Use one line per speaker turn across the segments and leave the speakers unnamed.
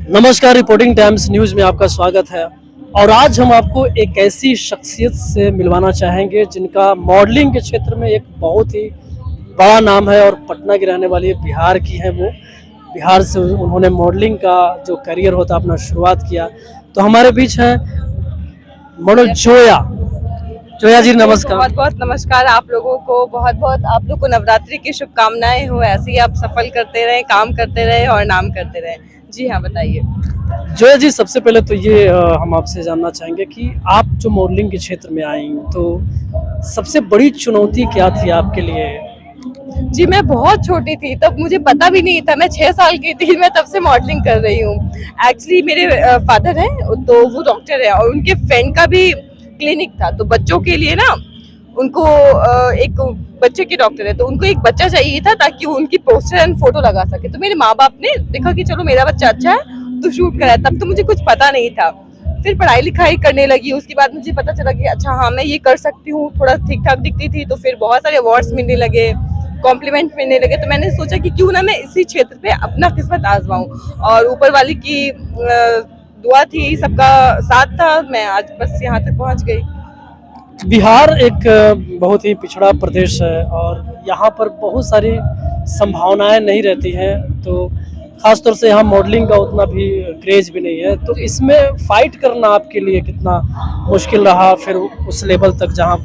नमस्कार, reporting times news में आपका स्वागत है। और आज हम आपको एक ऐसी शख्सियत से मिलवाना चाहेंगे जिनका मॉडलिंग के क्षेत्र में एक बहुत ही बड़ा नाम है और पटना की रहने वाली बिहार की हैं वो। बिहार से उन्होंने मॉडलिंग का जो करियर होता अपना शुरुआत किया। तो हमारे बीच हैं मॉडल जोया। जोया जी नमस्कार।
बहुत बहुत नमस्कार आप लोगों को। बहुत बहुत आप लोग को नवरात्रि की शुभकामनाएं हो। ऐसे ही आप सफल करते रहे, काम करते रहे और नाम करते रहे। जी हाँ, बताइए।
जोया जी, सबसे पहले तो ये हम आपसे जानना चाहेंगे कि आप जो मॉडलिंग के क्षेत्र में आई तो सबसे बड़ी चुनौती क्या थी आपके लिए?
जी, मैं बहुत छोटी थी तब, मुझे पता भी नहीं था। मैं 6 साल की थी, मैं तब से मॉडलिंग कर रही हूँ। एक्चुअली मेरे फादर हैं तो वो डॉक्टर है और उनके फ्रेंड का भी क्लिनिक था। तो बच्चों के लिए ना उनको एक बच्चे के डॉक्टर है तो उनको एक बच्चा चाहिए था ताकि वो उनकी पोस्टर एंड फोटो लगा सके। तो मेरे माँ बाप ने देखा कि चलो मेरा बच्चा अच्छा है तो शूट करा। तब तो मुझे कुछ पता नहीं था। फिर पढ़ाई लिखाई करने लगी, उसके बाद मुझे पता चला कि अच्छा हाँ मैं ये कर सकती हूँ। थोड़ा ठीक ठाक दिखती थी तो फिर बहुत सारे अवार्ड्स मिलने लगे, कॉम्प्लीमेंट मिलने लगे। तो मैंने सोचा कि क्यों ना मैं इसी क्षेत्र पे अपना किस्मत आजमाऊं। और ऊपर वाली की दुआ थी, सबका साथ था, मैं आज बस यहाँ तक पहुँच गई।
बिहार एक बहुत ही पिछड़ा प्रदेश है और यहाँ पर बहुत सारी संभावनाएं नहीं रहती हैं। तो ख़ास तौर से यहाँ मॉडलिंग का उतना भी क्रेज भी नहीं है। तो इसमें फाइट करना आपके लिए कितना मुश्किल रहा, फिर उस लेवल तक जहाँ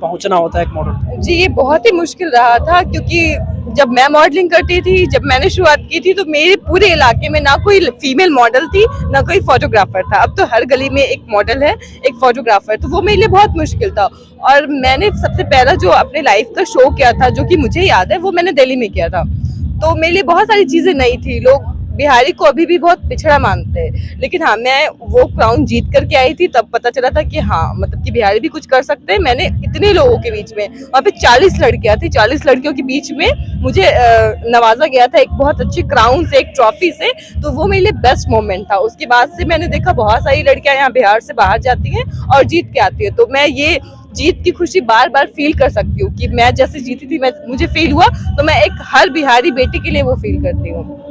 पहुँचना होता है एक मॉडल?
जी, ये बहुत ही मुश्किल रहा था क्योंकि जब मैं मॉडलिंग करती थी, जब मैंने शुरुआत की थी तो मेरे पूरे इलाके में ना कोई फीमेल मॉडल थी, ना कोई फोटोग्राफर था। अब तो हर गली में एक मॉडल है, एक फोटोग्राफर। तो वो मेरे लिए बहुत मुश्किल था। और मैंने सबसे पहला जो अपने लाइफ का शो किया था, जो कि मुझे याद है, वो मैंने दिल्ली में किया था। तो मेरे लिए बहुत सारी चीजें नई थी। लोग बिहारी को अभी भी बहुत पिछड़ा मानते हैं, लेकिन हाँ मैं वो क्राउन जीत करके आई थी। तब पता चला था कि हाँ मतलब कि बिहारी भी कुछ कर सकते हैं। मैंने इतने लोगों के बीच में, वहाँ पे 40 लड़कियां थी, 40 लड़कियों के बीच में मुझे नवाजा गया था एक बहुत अच्छी क्राउन से, एक ट्रॉफी से। तो वो मेरे लिए बेस्ट मोमेंट था। उसके बाद से मैंने देखा बहुत सारी लड़कियां यहाँ बिहार से बाहर जाती हैं और जीत के आती है। तो मैं ये जीत की खुशी बार बार फील कर सकती हूँ कि मैं जैसे जीती थी, मुझे फील हुआ, तो मैं एक हर बिहारी बेटी के लिए वो फील करती हूँ।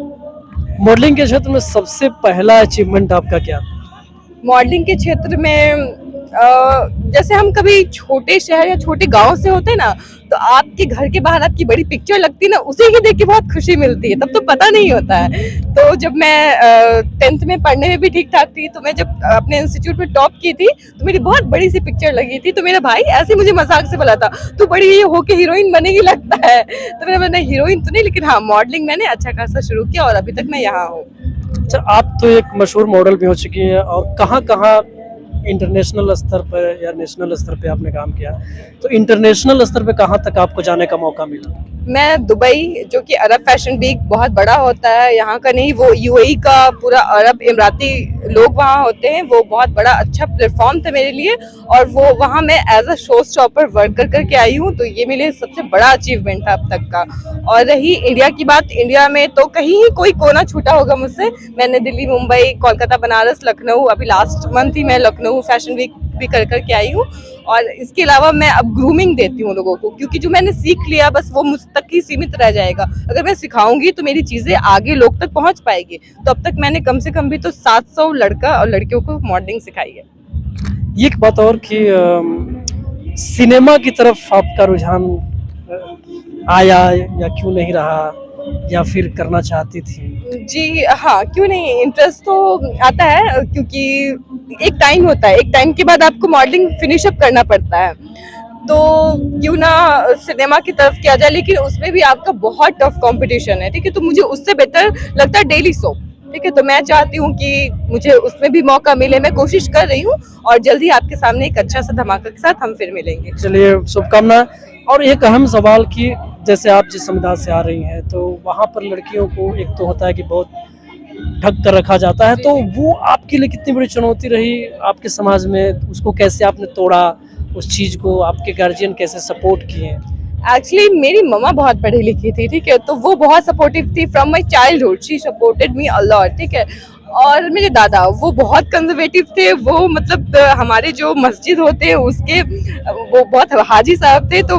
मॉडलिंग के क्षेत्र में सबसे पहला अचीवमेंट आपका क्या था?
मॉडलिंग के क्षेत्र में जैसे हम कभी छोटे शहर या छोटे गांव से होते हैं ना, तो आपके घर के बाहर आपकी बड़ी पिक्चर लगती है ना, उसे ही देख के बहुत खुशी मिलती है। तब तो पता नहीं होता है। तो जब मैं 10th में पढ़ने में भी ठीक ठाक थी, तो मैं जब अपने इंस्टीट्यूट में टॉप की थी तो मेरी बहुत बड़ी सी पिक्चर लगी थी। तो मेरा भाई ऐसे मुझे मजाक से बोला था, तू बड़ी ये होके हीरोइन बनेगी लगता है। तो मैंने हीरोइन तो नहीं, लेकिन हाँ मॉडलिंग मैंने अच्छा खासा शुरू किया और अभी तक मैं यहाँ हूँ।
अच्छा, आप तो एक मशहूर मॉडल भी हो चुकी हैं और कहाँ इंटरनेशनल स्तर पर या नेशनल स्तर पे आपने काम किया। तो इंटरनेशनल स्तर पे कहाँ तक आपको जाने का मौका मिला?
मैं दुबई, जो कि अरब फैशन वीक बहुत बड़ा होता है, यहाँ का नहीं, वो यूएई का पूरा अरब इमराती लोग वहाँ होते हैं, वो बहुत बड़ा अच्छा प्लेटफॉर्म था मेरे लिए। और वो वहाँ मैं as a show stopper work करके आई हूँ। तो ये मेरे लिए सबसे बड़ा अचीवमेंट था अब तक का। और रही इंडिया की बात, इंडिया में तो कहीं ही कोई कोना छूटा होगा मुझसे। मैंने दिल्ली, मुंबई, कोलकाता, बनारस, लखनऊ, अभी लास्ट मंथ ही मैं लखनऊ फैशन वीक भी करके आई हूँ। और इसके अलावा मैं अब ग्रूमिंग देती हूँ लोगों को, क्योंकि जो मैंने सीख लिया बस वो मुझ तक ही सीमित रह जाएगा। अगर मैं सिखाऊंगी तो मेरी चीजें आगे लोग तक पहुंच पाएगी। तो अब तक मैंने कम से कम भी तो 700 लड़का और लड़कियों को मॉडलिंग सिखाई है।
ये एक बात और कि सिनेमा की तरफ आपका रुझान आया या क्यों नहीं रहा, या फिर करना चाहती थी?
जी हाँ, क्यों नहीं, इंटरेस्ट तो आता है क्योंकि एक टाइम होता है, एक टाइम के बाद आपको मॉडलिंग फिनिश अप करना पड़ता है। तो क्यों ना सिनेमा की तरफ किया जाए, लेकिन उसमें भी आपका बहुत टफ कंपटीशन है, ठीक है। तो मुझे उससे बेहतर लगता है डेली सोप, ठीक है। तो मैं चाहती हूँ कि मुझे उसमें भी मौका मिले, मैं कोशिश कर रही हूँ और जल्दी आपके सामने एक अच्छा सा धमाका के साथ हम फिर मिलेंगे।
चलिए, शुभकामनाएं। और एक अहम सवाल कि जैसे आप जिस समुदाय से आ रही हैं तो वहाँ पर लड़कियों को एक तो होता है कि बहुत ढक कर रखा जाता है, तो वो आपके लिए कितनी बड़ी चुनौती रही आपके समाज में? उसको कैसे आपने तोड़ा, उस चीज़ को आपके गार्जियन कैसे सपोर्ट किए?
एक्चुअली मेरी मम्मा बहुत पढ़ी लिखी थी, ठीक है। तो वो बहुत सपोर्टिव थी from my childhood, she supported me a lot, ठीक है। और मेरे दादा वो बहुत कंजर्वेटिव थे। वो मतलब हमारे जो मस्जिद होते हैं उसके वो बहुत हाजी साहब थे। तो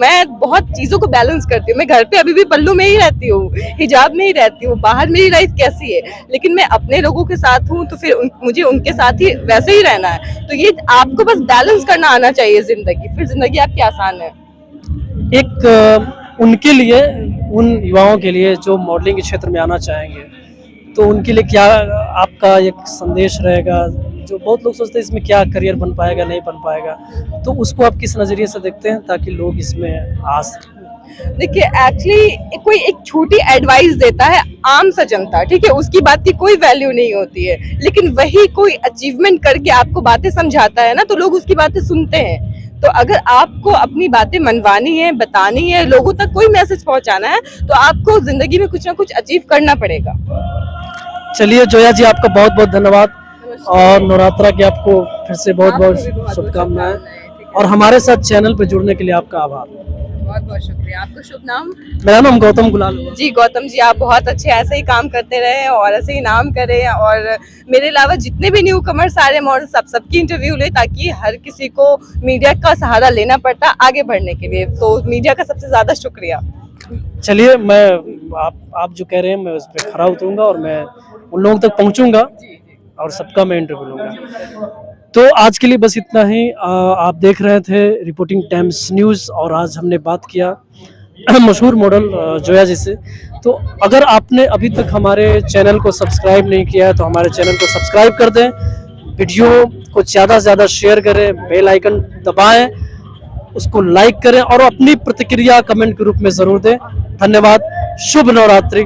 मैं बहुत चीजों को बैलेंस करती हूँ। मैं घर पे अभी भी पल्लू में ही रहती हूँ, हिजाब में ही रहती हूँ, बाहर मेरी लाइफ कैसी है, लेकिन मैं अपने लोगों के साथ हूँ तो फिर मुझे उनके साथ ही वैसे ही रहना है। तो ये आपको बस बैलेंस करना आना चाहिए जिंदगी, फिर जिंदगी आपकी आसान है।
एक उनके लिए, उन युवाओं के लिए जो मॉडलिंग के क्षेत्र में आना चाहेंगे, तो उनके लिए क्या आपका एक संदेश रहेगा? जो बहुत लोग सोचते हैं इसमें क्या करियर बन पाएगा, नहीं बन पाएगा, तो उसको आप किस नज़रिए से देखते हैं ताकि लोग इसमें आ सकें?
देखिए एक्चुअली कोई एक छोटी एडवाइस देता है आम सा जनता, ठीक है, उसकी बात की कोई वैल्यू नहीं होती है, लेकिन वही कोई अचीवमेंट करके आपको बातें समझाता है ना, तो लोग उसकी बातें सुनते हैं। तो अगर आपको अपनी बातें मनवानी है, बतानी है, लोगों तक कोई मैसेज पहुंचाना है, तो आपको जिंदगी में कुछ ना कुछ अचीव करना पड़ेगा।
चलिए जोया जी, आपका बहुत बहुत धन्यवाद और नवरात्रा की आपको फिर से बहुत
आपको भी
बहुत
बहुत
शुभकामनाएं,
ठीक है।
और हमारे साथ चैनल पर जुड़ने के लिए आपका आभार।
बहुत बहुत शुक्रिया। आपका शुभ नाम?
मेरा नाम गौतम गुलाल है।
जी गौतम जी, आप बहुत अच्छे ऐसे ही काम करते रहे और ऐसे ही नाम करें, और मेरे अलावा जितने भी न्यू कमर सारे मॉडल सबकी इंटरव्यू ले, ताकि हर किसी को मीडिया का सहारा लेना पड़ता आगे बढ़ने के लिए। तो मीडिया का सबसे ज्यादा शुक्रिया।
चलिए, मैं आप जो कह रहे हैं मैं उस पर खरा उतरूंगा और मैं उन लोगों तक पहुंचूंगा और सबका मैं इंटरव्यू लूंगा। तो आज के लिए बस इतना ही। आप देख रहे थे रिपोर्टिंग टाइम्स न्यूज़, और आज हमने बात किया मशहूर मॉडल जोया जी से। तो अगर आपने अभी तक हमारे चैनल को सब्सक्राइब नहीं किया है तो हमारे चैनल को सब्सक्राइब कर दें, वीडियो को ज़्यादा से ज़्यादा शेयर करें, बेल आइकन दबाएं, उसको लाइक करें और अपनी प्रतिक्रिया कमेंट के रूप में ज़रूर दें। धन्यवाद। शुभ नवरात्रि।